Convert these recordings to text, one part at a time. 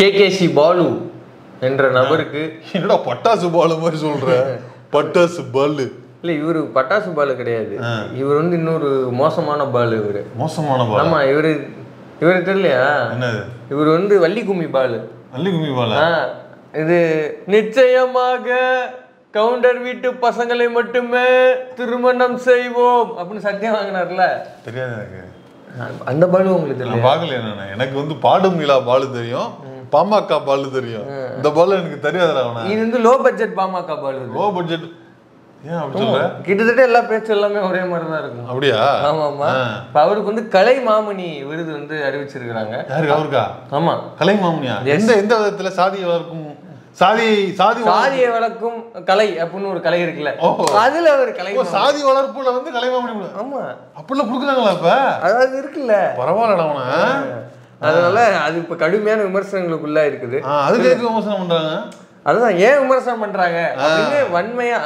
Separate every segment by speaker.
Speaker 1: KKC Balu என்ற நபருக்கு
Speaker 2: என்னடா பட்டாசு பாலு மாதிரி சொல்ற? பட்டாசு பாலு
Speaker 1: இல்ல, இவரு பட்டாசு பாலு கிடையாது. இவர் வந்து இன்னொரு மோசமான பாலு. இவரு
Speaker 2: மோசமான பாலு?
Speaker 1: ஆமா, இவரு தெரியலையா?
Speaker 2: என்னது?
Speaker 1: இவர் வந்து வள்ளி கும்மி பாலு.
Speaker 2: வள்ளி கும்மி பாலா?
Speaker 1: இது நிச்சயமாக கவுண்டர் வீட்டு பசங்களை மட்டுமே திருமணம் செய்வோம் அப்படின்னு சத்தியம் வாங்கினார்ல.
Speaker 2: தெரியாது எனக்கு.
Speaker 1: அந்த பாலு உங்களுக்கு தெரியும்?
Speaker 2: பாக்கல. என்ன, எனக்கு வந்து பாடும் நிலா பாலு தெரியும், பாமக பாலு தெரியும். இந்த பாலு எனக்கு தெரியாதுடா.
Speaker 1: இது வந்து லோ பட்ஜெட் பாமக பாலு.
Speaker 2: Low budget? ஏன் அப்படி சொல்ற?
Speaker 1: கிட்டத்தட்ட எல்லா பேச்சு எல்லாமே ஒரே மாதிரி தான் இருக்கும்.
Speaker 2: அப்படியா?
Speaker 1: ஆமா ஆமா. இப்ப அவருக்கு வந்து கலை மாமணி விருது வந்து அறிவிச்சிருக்காங்க.
Speaker 2: யாருக்கு? அவருக்கா?
Speaker 1: ஆமா,
Speaker 2: கலை மாமணியா? எந்த விதத்துல? சாதியை
Speaker 1: வளர்க்கும் கலை அப்படின்னு ஒரு கலை இருக்குல்ல, அதுல ஒரு கலை
Speaker 2: சாதி வளர்ப்புல வந்து கலை மாமணி. ஆமா, அப்படிலாம் கொடுக்குறாங்களா இப்ப? அதாவது
Speaker 1: இருக்குல்ல.
Speaker 2: பரவாயில்லடா அவன.
Speaker 1: அதனால அது இப்ப கடுமையான விமர்சனங்களுக்குள்ள இருக்குது.
Speaker 2: அதுக்கு விமர்சனம் பண்றாங்க.
Speaker 1: அதுதான் ஏன் விமர்சனம் பண்றாங்க அப்படின்னு வன்மையா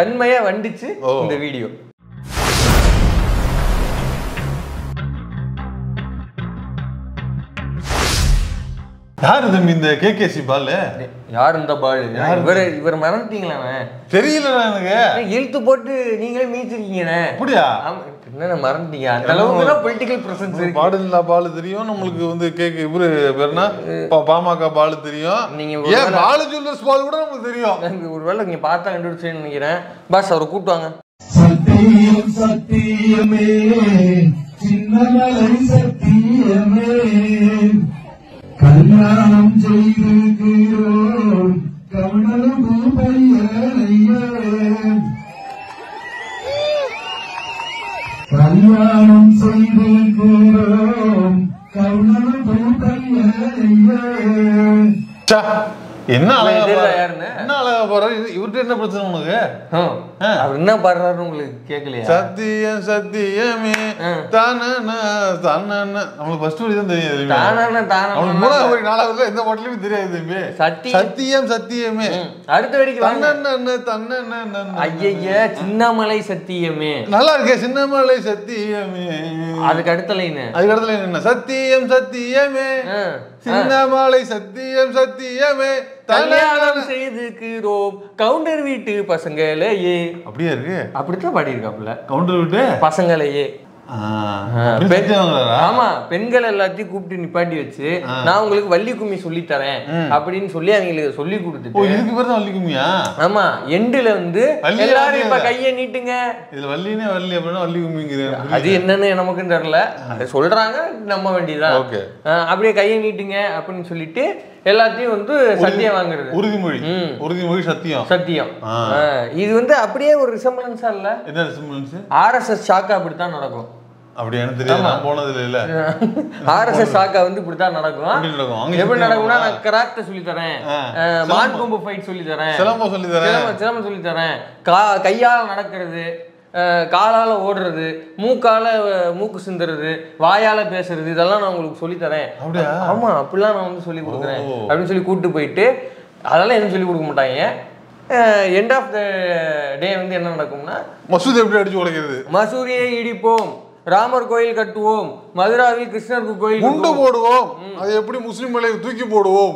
Speaker 1: கண்மையா வண்டிச்சு இந்த வீடியோ.
Speaker 2: யாரு தம்பி இந்த கேகேசி பாலு?
Speaker 1: யார் இந்த பாலு? இவர் மறந்துட்டீங்களா?
Speaker 2: தெரியல எனக்கு.
Speaker 1: இழுத்து போட்டு நீங்களே மீச்சிருக்கீங்கண்ணே.
Speaker 2: அப்படியா?
Speaker 1: என்ன மறந்துட்டீங்க? அந்த அளவுக்கு தான் பொலிட்டிக்கல் பிரசன்ஸ் இருக்கு.
Speaker 2: பாடலில்லா பாலு தெரியும் நம்மளுக்கு. வந்து இவரு பேருனா பாமக பாலு தெரியும். நீங்க ஏன் பாலு ஜுவல்லர்ஸ் பாலு கூட நமக்கு தெரியும்.
Speaker 1: ஒருவேளை நீங்க பார்த்தா கண்டுபிடிச்சேன்னு நினைக்கிறேன். பாஸ் அவரை கூட்டுவாங்க.
Speaker 3: சத்தியம் சத்தியமே சின்னமலை சத்தியமே கல்யாணம் செய்திருக்கிறோம் கவனவு பையனையே கல்யாணம் செய்திருக்கிறோம் கவனவு பையனையே.
Speaker 2: என்ன அழகா
Speaker 1: யாருன்னு
Speaker 2: என்ன அழகா பாடுறாரு. இவர்கிட்ட என்ன பிரச்சனை உனக்கு?
Speaker 1: அவர் என்ன பாடுறாருன்னு உங்களுக்கு கேட்கலையா?
Speaker 2: சத்தியம் சத்தியமே தானே தானே. நம்மளுக்கு ஃபர்ஸ்ட் வரி தான் தெரியாது. அவனுக்கு மூணாவது வரி நாலாவது எந்த பாட்டுலயுமே தெரியாது தம்பி. சத்தியம் சத்தியமே.
Speaker 1: அடுத்த வரைக்கும்
Speaker 2: தன்னே தன்னே.
Speaker 1: ஐய, சின்னமலை சத்தியமே.
Speaker 2: நல்லா இருக்கே, சின்னமலை சத்தியமே.
Speaker 1: அதுக்கு அடுத்த லைன்
Speaker 2: என்ன? சத்தியம் சத்தியமே சின்னமலை சத்தியம் சத்தியமே
Speaker 1: கல்யாணம் செய்துக்கிறோம் கவுண்டர் வீட்டு பசங்களையே.
Speaker 2: அப்படியே இருக்கு.
Speaker 1: அப்படித்தான் பாடி இருக்காப்புல.
Speaker 2: கவுண்டர் வீட்டு பசங்களையே.
Speaker 1: ஆமா, பெண்கள் எல்லாத்தையும் கூப்பிட்டு நிப்பாட்டி வச்சு நான் உங்களுக்கு வள்ளி கும்மி சொல்லி தரேன் அப்படின்னு சொல்லி அவங்களுக்கு சொல்லி கொடுத்துட்டு.
Speaker 2: இதுக்கு பேர் தான் வள்ளி கும்மியா?
Speaker 1: ஆமா, எண்டுல வந்து எல்லாரும் இப்ப கைய நீட்டுங்க.
Speaker 2: இதுல வள்ளினே வரல அப்படின்னா வள்ளி கும்மிங்கிறேன்.
Speaker 1: அது என்னன்னு நமக்கும் தெரியல. அதை சொல்றாங்க, நம்ப வேண்டியதான். அப்படியே கையை நீட்டுங்க அப்படின்னு சொல்லிட்டு எல்லாத்தையும் வந்து சத்தியம் வாங்குறது.
Speaker 2: உறுதிமொழி சத்தியம்.
Speaker 1: இது வந்து அப்படியே ஒரு ரிசம்பிளன்ஸா இல்ல?
Speaker 2: என்ன ரிசம்பிளன்ஸ்?
Speaker 1: ஆர்எஸ்எஸ் ஷாக்கா அப்படித்தான் நடக்கும்.
Speaker 2: அப்படியானு தெரியாது, நான் போனதுல இல்ல.
Speaker 1: ஆர்எஸ்எஸ் ஷாக்கா வந்து இப்படித்தான் நடக்கும். எப்படி நடக்கும்னா, நான் கராத்தே சொல்லி தரேன், மான் கொம்பு ஃபைட் சொல்லி தரேன், சிலம்பம் சொல்லி தரேன், கையால நடக்கிறது, காலால ஓடுறது, மூக்கு சிந்துறது, வாயால பேசுறது, இதெல்லாம் நான் உங்களுக்கு சொல்லி தரேன். ஆமா, அப்படிலாம் நான் வந்து சொல்லி கொடுக்குறேன் அப்படின்னு சொல்லி கூப்பிட்டு போயிட்டு அதெல்லாம் எதுவும் சொல்லி கொடுக்க மாட்டாங்க. எண்ட் ஆஃப் த டே வந்து என்ன நடக்கும்னா,
Speaker 2: மசூதி எப்படி அடிச்சு உடைக்கிறது,
Speaker 1: மசூதியை இடிப்போம், ராமர் கோயில் கட்டுவோம், மதுராவில் கிருஷ்ணருக்கு கோயில்
Speaker 2: குண்டு போடுவோம், அது எப்படி முஸ்லிம் மலையை தூக்கி போடுவோம்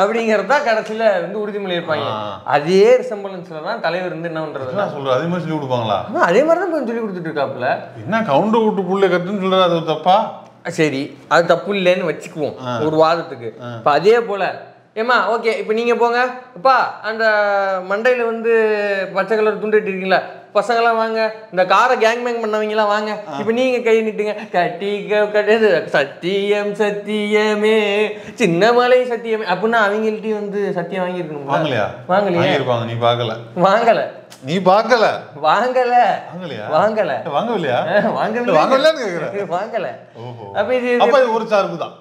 Speaker 1: அப்படிங்கறதா கடைசியில வந்து உறுதிமொழி இருப்பாங்க. அதே ரிசம்பலன்ஸ்ல தான் தலைவர் வந்து என்ன பண்றது
Speaker 2: சொல்ற அதே மாதிரி சொல்லி கொடுப்பாங்களா?
Speaker 1: அதே மாதிரி தான் சொல்லி கொடுத்துட்டு இருக்காப்புல.
Speaker 2: என்ன கவுண்டர் விட்டு புள்ளை கட்டுன்னு சொல்ற, அது தப்பா?
Speaker 1: சரி, அது தப்பு இல்லைன்னு வச்சுக்குவோம் ஒரு வாதத்துக்கு. இப்ப அதே போல ஏமா ஓகே, இப்போ நீங்க போங்க அப்பா, அந்த மண்டையில வந்து பச்சை கலர் துண்டுட்டு இருக்கீங்களா, பசங்களாம் வாங்க, இந்த காரை கேங் பேங் பண்ணவங்கலாம் வாங்க, இப்போ நீங்க கை நீட்டுங்க, கட்டிக்க சத்தியம் சத்தியமே சின்னமலை சத்தியமே அப்படின்னு அவங்கள்ட்டையும் வந்து சத்தியம் வாங்கியிருக்கணும்.
Speaker 2: வாங்கலையா? நீ பார்க்கல.
Speaker 1: வாங்கல.
Speaker 2: நீ பார்க்கல.
Speaker 1: வாங்கல. வாங்கல.
Speaker 2: வாங்கலையா?
Speaker 1: வாங்கல.
Speaker 2: அப்ப இது ஒரு சார்பு தான்.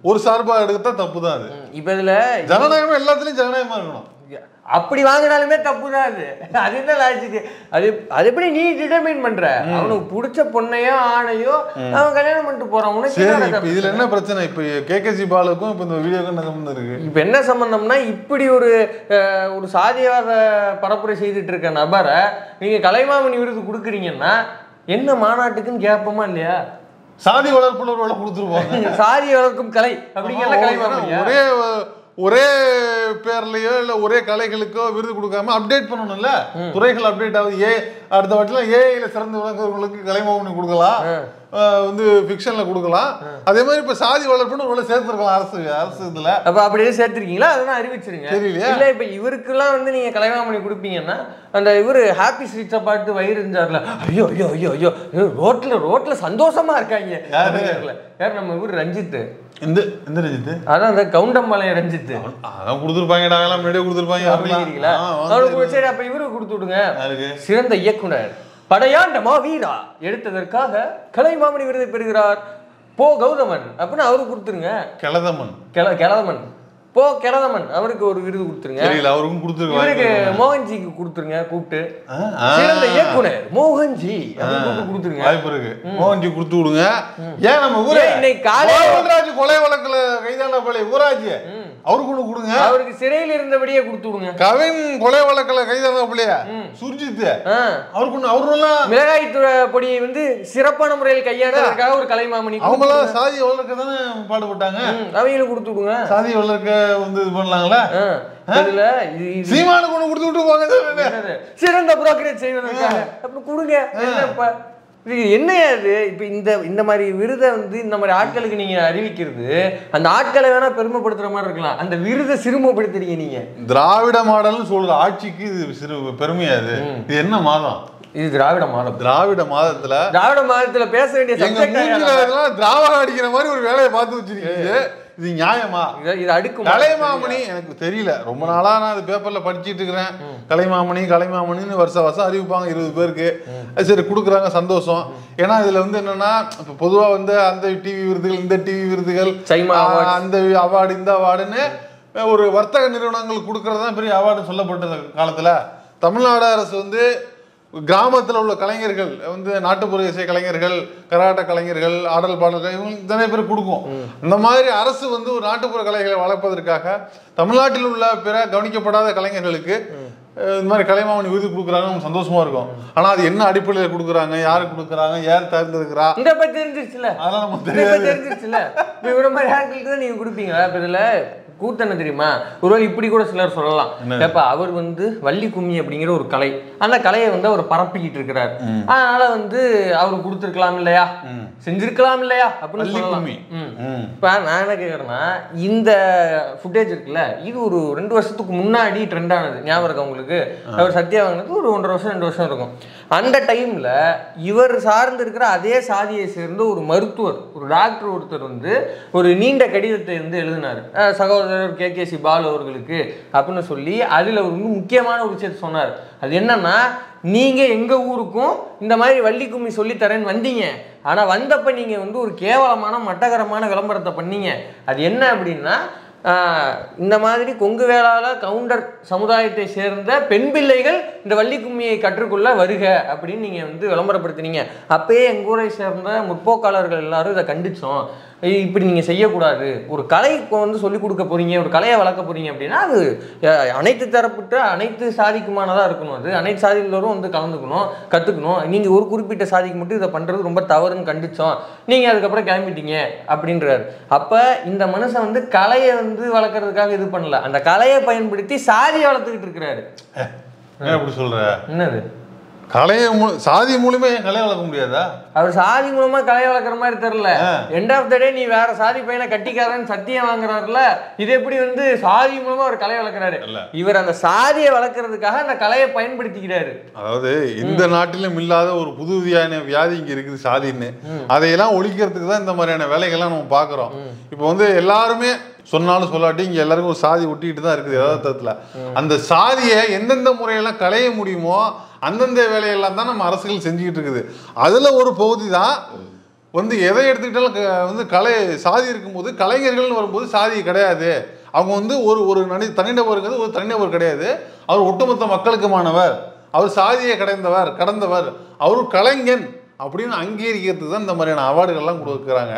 Speaker 2: ஒரு சார்பா எடுத்தா தப்பு தான். அது இப்ப இதுல ஜனநாயகம் எல்லாத்துலயும் ஜனநாயகமா இருக்கணும்.
Speaker 1: அப்படி வாங்கினாலுமே தப்பு தான். அது என்ன லாஜிக்? அது எப்படி நீ டிட்டர்மைன் பண்ற? அவனுக்கு பிடிச்ச பொண்ணையோ ஆணையோ அவன் கல்யாணம் பண்ணிட்டு போறான். உனக்கு
Speaker 2: இதுல என்ன பிரச்சனை? இப்ப கேகேசி பாலுக்கும் இப்ப இந்த வீடியோக்கும் என்ன சம்பந்தம் இருக்கு?
Speaker 1: இப்ப என்ன சம்பந்தம்னா, இப்படி ஒரு சாதியவாத பரப்புரை செய்துட்டு இருக்க நபரை நீங்க கலைமாமணி விருது கொடுக்குறீங்கன்னா என்ன மாநாட்டுக்குன்னு கேட்போமா இல்லையா?
Speaker 2: சாதி வளர்ப்புணர்வோட கொடுத்துருப்பாங்க.
Speaker 1: சாதி வளர்க்கும் கலை அப்படிங்கிற கலை
Speaker 2: ஒரே பேர்லயோ இல்ல ஒரே கலைகளுக்கோ விருது கொடுக்காம அப்டேட் பண்ணணும்ல. துறைகள் அப்டேட் ஆகுது. அடுத்த வாட்டிலாம் ஏஐல சிறந்து விளங்குறவங்களுக்கு கலைமாமணி கொடுக்கலாம், வந்து ஃபிக்ஷன்ல கொடுக்கலாம். அதே மாதிரி இப்ப சாதி வளர்ப்புன்னு உள்ள சேர்த்துருக்கலாம் அரசு இதுல.
Speaker 1: அப்ப அப்படியே சேர்த்திருக்கீங்களா? அதெல்லாம் அறிவிச்சிருங்க.
Speaker 2: தெரியலையா?
Speaker 1: இல்ல இப்ப இவருக்கெல்லாம் வந்து நீங்க கலைமாமணி கொடுப்பீங்கன்னா அந்த இவரு ஹாப்பி ஸ்ட்ரீட்ஸை பாட்டு வயிறு இருந்தார்ல, ஐயோ ஐயோ ஐயோ ஐயோ ரோட்ல சந்தோஷமா இருக்காங்க. யார் நம்ம இவரு ரஞ்சித்.
Speaker 2: இந்த ரஞ்சித்
Speaker 1: அதான் அந்த கவுண்டம்பாளையம் ரஞ்சித்.
Speaker 2: அதான் கொடுத்துருப்பாங்கடா, எல்லாம் முன்னாடியே கொடுத்துருப்பாங்க.
Speaker 1: அவருக்கு சரி அப்ப இவருக்கு கொடுத்து விடுங்க. சிறந்த இயக்குனர் படையாண்ட மாவீரா எடுத்ததற்காக கலைமாமணி விருதை பெறுகிறார் போ கௌதமன் அப்படின்னு அவருக்கு கொடுத்துருங்க. கிளதமன் போ கிளதமன் அவருக்கு ஒரு விருது கொடுத்துருங்க.
Speaker 2: அவருக்கும் கொடுத்துருங்க.
Speaker 1: இவருக்கு மோகன்ஜிக்கு கொடுத்துருங்க. கூப்பிட்டு சிறந்த இயக்குனர் மோகன்ஜி கொடுத்துருங்க.
Speaker 2: வாய்ப்பு இருக்கு, மோகன்ஜி கொடுத்து விடுங்க. ஏன் நம்ம ஊரே இன்னைக்கு காலேஜ் கொலை வழக்குல கைதான பழைய ஊராட்சி அவருக்கு ஒண்ணு கொடுங்க.
Speaker 1: அவருக்கு சிறையில் இருந்தபடியே கொடுத்து விடுங்க.
Speaker 2: கவின் கொலை வழக்குல கைதான பழைய சுர்ஜித் அவருக்கு ஒண்ணு, அவருலாம்
Speaker 1: மிளகாய் பொடியை வந்து சிறப்பான முறையில் கையாண்டதுக்காக ஒரு கலைமாமணி.
Speaker 2: அவங்களாம் சாதி வளர்க்க தானே பாடுபட்டாங்க,
Speaker 1: அவங்களுக்கு கொடுத்து விடுங்க.
Speaker 2: சாதி வளர்க்க வந்து இது பண்ணலாங்களா? சீமானுக்கு ஒண்ணு கொடுத்து விட்டு போங்க.
Speaker 1: சிறந்த புரோக்கரேஜ் செய்வதற்காக அப்படி கொடுங்க. என்னையா இது? இப்ப இந்த மாதிரி விருதை வந்து இந்த மாதிரி ஆட்களுக்கு நீங்க அறிவிக்கிறது, அந்த ஆட்களை வேணா பெருமைப்படுத்துற மாதிரி இருக்கலாம், அந்த விருதை சிறுமப்படுத்துறீங்க நீங்க.
Speaker 2: திராவிட மாடல்னு சொல்ற ஆட்சிக்கு இது பெருமையா? இது என்ன மாதம்?
Speaker 1: இது திராவிட மாதம்.
Speaker 2: திராவிட மாதத்துல
Speaker 1: பேச வேண்டிய
Speaker 2: திராவிட அடிக்கிற மாதிரி ஒரு வேலையை பார்த்து வச்சிருக்கீங்க. இது நியாயமா?
Speaker 1: இது அடுக்கும்
Speaker 2: கலைமாமணி எனக்கு தெரியல, ரொம்ப நாளா நான் அது பேப்பர்ல படிச்சுட்டு இருக்கிறேன். கலைமாமணின்னு வருஷம் அறிவிப்பாங்க 20 பேருக்கு. சரி கொடுக்குறாங்க, சந்தோஷம். ஏன்னா இதுல வந்து என்னன்னா இப்ப பொதுவா வந்து அந்த டிவி விருதுகள், இந்த டிவி விருதுகள், அந்த அவார்டு, இந்த அவார்டுன்னு ஒரு வர்த்தக நிறுவனங்கள் கொடுக்கறதுதான் பெரிய அவார்டு சொல்லப்பட்ட காலத்துல தமிழ்நாடு அரசு வந்து கிராமத்தில் உள்ள கலைஞர்கள் வந்து நாட்டுப்புற இசை கலைஞர்கள், கராட்ட கலைஞர்கள், ஆடல் பாடல்கள், இவங்களுக்கு நிறைய பேர் கொடுக்கும். இந்த மாதிரி அரசு வந்து ஒரு நாட்டுப்புற கலைகளை வளர்ப்பதற்காக தமிழ்நாட்டில் உள்ள பிற கவனிக்கப்படாத கலைஞர்களுக்கு இந்த மாதிரி கலைமாமணி விருது கொடுக்குறாங்க, நம்ம சந்தோஷமா இருக்கும். ஆனா அது என்ன அடிப்படையில் கொடுக்குறாங்க, யாருக்கு கொடுக்குறாங்க, யார் தேர்ந்தெடுக்கிறா,
Speaker 1: தெரிஞ்சிருச்சுல.
Speaker 2: அதெல்லாம் நமக்கு தெரிஞ்சிருச்சுல.
Speaker 1: இவர மாதிரி ஆட்களுக்கு தான் நீங்க கொடுப்பீங்களா? இப்ப இதுல கூத்து என்ன தெரியுமா? ஒருவேளை இப்படி கூட சிலர் சொல்லலாம், ஏப்பா அவர் வந்து வள்ளி கும்மி அப்படிங்கிற ஒரு கலை, அந்த கலையை வந்து அவர் பரப்பிக்கிட்டு இருக்கிறார், அதனால வந்து அவருக்கு கொடுத்துருக்கலாம் இல்லையா, செஞ்சிருக்கலாம் இல்லையா அப்படின்னு சொல்லலாம். இப்ப நான் என்ன கேக்குறேன்னா, இந்த ஃபுட்டேஜ் இருக்குல்ல, இது ஒரு 2 வருஷத்துக்கு முன்னாடி ட்ரெண்ட் ஆனது ஞாபகம் இருக்கு உங்களுக்கு? அவர் சத்யா வாங்கினது ஒரு 1.5 வருஷம் 2 வருஷம் இருக்கும். அந்த டைம்ல இவர் சார்ந்து இருக்கிற அதே சாதியை சேர்ந்த ஒரு மருத்துவர், ஒரு டாக்டர் ஒருத்தர் வந்து ஒரு நீண்ட கடிதத்தை வந்து எழுதினார் சகோதரர் KKC பாலு அவர்களுக்கு அப்படின்னு சொல்லி. அதுல ஒரு முக்கியமான ஒரு விஷயத்தை சொன்னார். அது என்னன்னா, நீங்க எங்க ஊருக்கும் இந்த மாதிரி வள்ளி கும்மி சொல்லித்தரேன்னு வந்தீங்க, ஆனா வந்தப்ப நீங்க வந்து ஒரு கேவலமான மட்டகரமான விளம்பரத்தை பண்ணீங்க. அது என்ன அப்படின்னா, இந்த மாதிரி கொங்கு வேளாள கவுண்டர் சமுதாயத்தை சேர்ந்த பெண் பிள்ளைகள் இந்த வள்ளி கும்மியை கற்றுக்கொள்ள வருக அப்படின்னு நீங்க வந்து விளம்பரப்படுத்தினீங்க. அப்பயே எங்க ஊரை சேர்ந்த முற்போக்காளர்கள் எல்லாரும் இதை கண்டிச்சோம். இப்படி நீங்க செய்யக்கூடாது, ஒரு கலை வந்து சொல்லிக் கொடுக்க போறீங்க, ஒரு கலையை வளர்க்க போறீங்க அப்படின்னா அது அனைத்து தரப்பட்ட அனைத்து சாதிக்குமானதா இருக்கணும். அது அனைத்து சாதிகளோரும் வந்து கலந்துக்கணும், கத்துக்கணும். நீங்க ஒரு குறிப்பிட்ட சாதிக்கு மட்டும் இதை பண்றது ரொம்ப தவறுன்னு கண்டிச்சோம், நீங்க அதுக்கப்புறம் கிளம்பிட்டீங்க அப்படின்றாரு. அப்ப இந்த மனுஷன் வந்து கலையை வந்து வளர்க்கறதுக்காக இது பண்ணல, அந்த கலையை பயன்படுத்தி சாதியை வளர்த்துக்கிட்டு இருக்கிறாரு.
Speaker 2: எப்படி சொல்ற?
Speaker 1: என்னது
Speaker 2: கலையை சாதி மூலமே கலையை வளர்க்க முடியாதா?
Speaker 1: அவர் சாதி மூலமா கலையை வளர்க்குற மாதிரி தெரியல. எண்ட் ஆஃப் த டே நீ வேற சாதி பையனை கட்டிக்காரன்னு சத்தியம் வாங்குறாருல, இது எப்படி வந்து சாதி மூலமா ஒரு கலையை வளர்க்குறாரு? இவர் அந்த சாதியை வளர்க்கறதுக்காக அந்த கலையை பயன்படுத்திக்கிறாரு.
Speaker 2: அதாவது இந்த நாட்டிலும் இல்லாத ஒரு புது வியாதி இங்க இருக்குது, சாதின்னு. அதையெல்லாம் ஒழிக்கிறதுக்கு தான் இந்த மாதிரியான வேலைகள்லாம் நம்ம பாக்குறோம். இப்போ வந்து எல்லாருமே சொன்னாலும் சொல்லாட்டி இங்க எல்லாருக்கும் ஒரு சாதி ஒட்டிக்கிட்டு தான் இருக்குது யதார்த்தத்துல. அந்த சாதியை எந்தெந்த முறையெல்லாம் களைய முடியுமோ அந்தந்த வேலையெல்லாம் தான் நம்ம அரசுகள் செஞ்சுக்கிட்டு இருக்குது. அதுல ஒரு பகுதி தான் வந்து எதை எடுத்துக்கிட்டாலும் வந்து சாதி இருக்கும்போது கலைஞர்கள்னு வரும்போது சாதி கிடையாது. அவங்க வந்து ஒரு தனிநபருக்கு ஒரு தனிநபர் கிடையாது, அவர் ஒட்டுமொத்த மக்களுக்குமானவர், அவர் சாதியை கடந்தவர், அவர் கலைஞன் அப்படின்னு அங்கீகரிக்கிறதுக்கு தான் இந்த மாதிரியான அவார்டுகள்லாம் கொடுக்குறாங்க.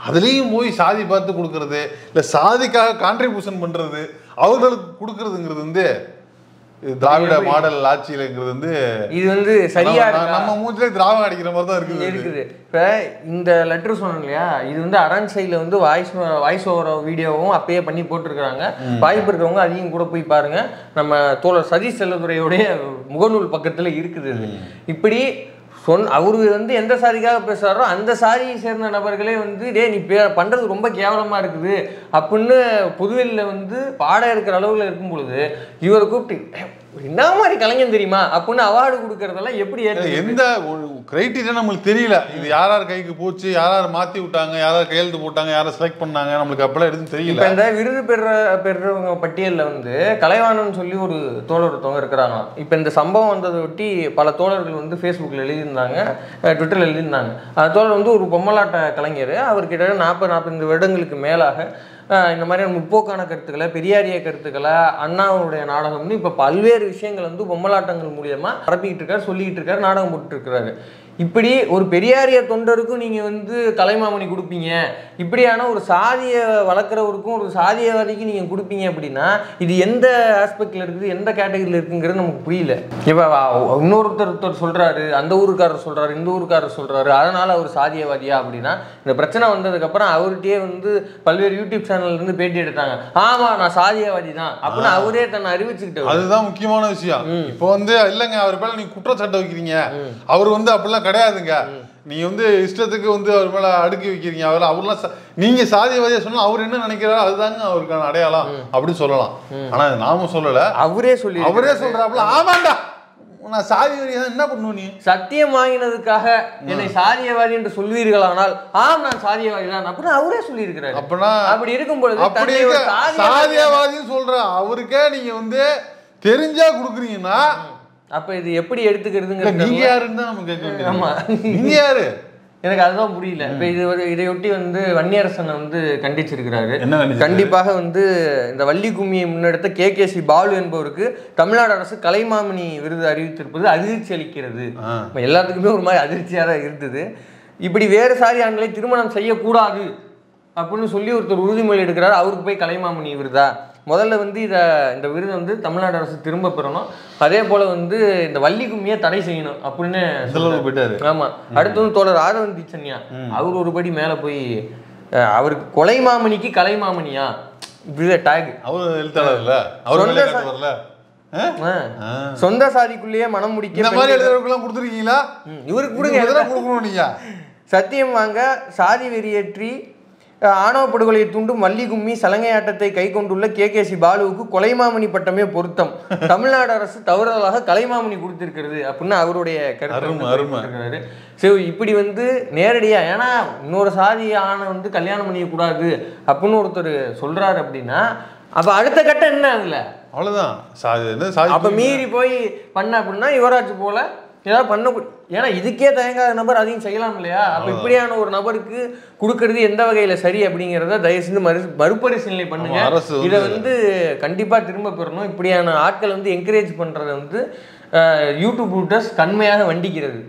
Speaker 2: அதுலேயும் போய் சாதி பார்த்து கொடுக்கறது, இல்லை சாதிக்காக கான்ட்ரிபியூஷன் பண்ணுறது, அவர்களுக்கு கொடுக்கறதுங்கிறது வந்து திராவிட மாடல் ஆட்சியிலங்கிறது வந்து
Speaker 1: இது வந்து சரியா
Speaker 2: நம்ம மூஞ்சிலே திராவிடம் அடிக்கிற மாதிரி தான் இருக்குது.
Speaker 1: இப்போ இந்த லெட்டர் சொன்னோம் இல்லையா, இது வந்து அரண் சைடில் வந்து வாய்ஸ் ஓவர் வீடியோவும் அப்பயே பண்ணி போட்டிருக்கிறாங்க. வாய்ப்பு இருக்கிறவங்க அதையும் கூட போய் பாருங்க. நம்ம தோழர் சதீஷ் செல்லதுரையோடைய முகநூல் பக்கத்தில் இருக்குது. இப்படி அவரு வந்து எந்த சாதிக்காக பேசுறாரோ அந்த சாதியை சேர்ந்த நபர்களே வந்து நீ பண்றது ரொம்ப கேவலமா இருக்குது அப்படின்னு பொதுவெளியில வந்து பாட இருக்கிற அளவுல இருக்கும் பொழுது இவரை கூப்பிட்டு என்ன மாதிரி கலைஞன் தெரியுமா அப்படின்னு அவார்டு கொடுக்கறதெல்லாம் எப்படி
Speaker 2: எந்த கிரைட்டீரியா நம்மளுக்கு தெரியல. இது யார் கைக்கு போச்சு, யார் மாத்தி விட்டாங்க, யார் கையெழுத்து போட்டாங்க, யாரை செலக்ட் பண்ணாங்க, நம்மளுக்கு அப்பெல்லாம் எதுவும் தெரியல.
Speaker 1: இந்த விருது பெறவங்க பட்டியலில் வந்து கலைவாணன் சொல்லி ஒரு தோழர் ஒருத்தவங்க இருக்கிறாங்களாம். இப்போ இந்த சம்பவம் வந்ததை ஒட்டி பல தோழர்கள் வந்து ஃபேஸ்புக்கில் எழுதியிருந்தாங்க, ட்விட்டரில் எழுதியிருந்தாங்க. அந்த தோழர் வந்து ஒரு பொம்மலாட்ட கலைஞர். அவர் கிட்டத்தட்ட 40-45 வருடங்களுக்கு மேலாக இந்த மாதிரியான முற்போக்கான கருத்துக்களை, பெரியாரிய கருத்துக்களை, அண்ணாவுடைய நாடகம்னு இப்போ பல்வேறு விஷயங்கள் வந்து பொம்மலாட்டங்கள் மூலியமா பரப்பிக்கிட்டு இருக்காரு, சொல்லிக்கிட்டு இருக்காரு, நாடகம் போட்டு இருக்கிறாரு. இப்படி ஒரு பெரியாரிய தொண்டருக்கும் நீங்க வந்து கலைமாமணி கொடுப்பீங்க, இப்படியான ஒரு சாதிய வளர்க்குறவருக்கும் ஒரு சாதியவாதிக்கு நீங்க கொடுப்பீங்க அப்படின்னா இது எந்த ஆஸ்பெக்ட்ல இருக்குது, எந்த கேட்டகரியில் இருக்குங்கிறது நமக்கு புரியல. இப்போ இன்னொருத்தர் சொல்றாரு, அந்த ஊருக்காரர் சொல்றாரு, இந்த ஊருக்காரர் சொல்றாரு, அதனால அவர் சாதியவாதியா அப்படின்னா இந்த பிரச்சனை வந்ததுக்கப்புறம் அவர்கிட்டயே வந்து பல்வேறு யூடியூப் சேனல்ல இருந்து பேட்டி எடுத்தாங்க. ஆமா நான் சாதியவாதி தான் அப்படின்னு அவரே தன்னை அறிவிச்சுக்கிட்டு.
Speaker 2: அதுதான் முக்கியமான விஷயம். இப்போ வந்து இல்லைங்க அவர் மேல நீங்க குற்றச்சாட்டு வைக்கிறீங்க, அவர் வந்து அப்படிலாம் கிடையாதுங்க, நீங்க வந்து இஷ்டத்துக்கு வந்து அவர் மேல அடுக்கி வைக்கிறீங்க, அவர்லாம் நீங்க சாதியவாதியா சொன்னா அவர் என்ன நினைக்கிறாரோ அதுதாங்க அவருக்கான அடையாளம் அப்படி சொல்லலாம். ஆனா நாம சொல்லல, அவரே சொல்றாப்புல ஆமாண்டா நான் சாதியவாதி என்ன பண்ணுவோம், நீ
Speaker 1: சத்தியம் வாங்கினதுக்காக என்னை சாதியவாதி என்று சொல்வீர்களானால் ஆம் நான் சாதியவாதி தான் அப்படின்னு அவரே சொல்லி இருக்கிறாரு.
Speaker 2: அப்படின்னா
Speaker 1: அப்படி இருக்கும் பொழுது
Speaker 2: சாதியவாதின்னு சொல்ற அவருக்கே நீங்க வந்து தெரிஞ்சா கொடுக்குறீங்கன்னா
Speaker 1: அப்ப இது எப்படி எடுத்துக்கிறதுங்க?
Speaker 2: நீங்க யாருன்னு தான் நம்ம கேட்க. ஆமா நீங்க யாரு
Speaker 1: எனக்கு அதுதான் புரியல. இப்ப இதையொட்டி வந்து வன்னியரசனை வந்து கண்டிச்சிருக்கிறாரு. கண்டிப்பாக வந்து இந்த வள்ளி கும்மியை முன்னெடுத்த KKC பாலு என்பவருக்கு தமிழ்நாடு அரசு கலைமாமணி விருது அறிவித்திருப்பது அதிர்ச்சி அளிக்கிறது. எல்லாத்துக்குமே ஒரு மாதிரி அதிர்ச்சியாக தான் இருந்தது. இப்படி வேறு சாதி ஆண்களை திருமணம் செய்யக்கூடாது அப்படின்னு சொல்லி ஒருத்தர் உறுதிமொழி எடுக்கிறார். அவருக்கு போய் கலைமாமணி விருதா? முதல்ல வந்து இந்த விருது வந்து தமிழ்நாடு அரசு திரும்ப பெறணும். அதே போல வந்து இந்த வள்ளி கும்மியை தடை செய்யணும் அப்படின்னு
Speaker 2: போயிட்டாரு.
Speaker 1: ஆமா. அடுத்து வந்து தோழர் ஆதவந்தி சன்யா அவர் ஒருபடி மேல போய் அவருக்கு கொலைமாமணிக்கு கலைமாமணியா டேக்.
Speaker 2: அவரு எழுத்தாளர் இல்ல,
Speaker 1: சொந்த சாதிக்குள்ளேயே மனம் முடிக்க
Speaker 2: கொடுத்துருக்கீங்களா?
Speaker 1: இவருக்கு கொடுங்க. நீங்க சத்தியம் வாங்க சாதி வெறியேற்றி ஆணவ படுகொலையை தூண்டும் வள்ளி கும்மி சலங்கையாட்டத்தை கை கொண்டுள்ள KKC பாலுவுக்கு கொலைமாமணி பட்டமே பொருத்தம். தமிழ்நாடு அரசு தவறுதலாக கலைமாமணி கொடுத்திருக்கிறது அப்படின்னு அவருடைய கருத்து. சரி, இப்படி வந்து நேரடியா ஏன்னா இன்னொரு சாதி ஆணை வந்து கல்யாணம் பண்ணிக்கூடாது அப்படின்னு ஒருத்தர் சொல்றாரு அப்படின்னா அப்ப அடுத்த கட்டம் என்ன? அதுல அவ்வளவுதான். அப்ப மீறி போய் பண்ண அப்படின்னா யுவராஜ் போல ஏதாவது பண்ண, ஏன்னா இதுக்கே தயங்காத நபர் அதையும் செய்யலாம் இல்லையா? அப்ப இப்படியான ஒரு நபருக்கு கொடுக்கறது எந்த வகையில சரி அப்படிங்கிறத தயவு செஞ்சு மறுபரிசீலனை பண்ணுங்க. இதை வந்து கண்டிப்பா திரும்ப பெறணும். இப்படியான ஆட்கள் வந்து என்கரேஜ் பண்றதை வந்து யூடியூப் ரூட்டர்ஸ் கண்மையாக வண்டிக்கிறது.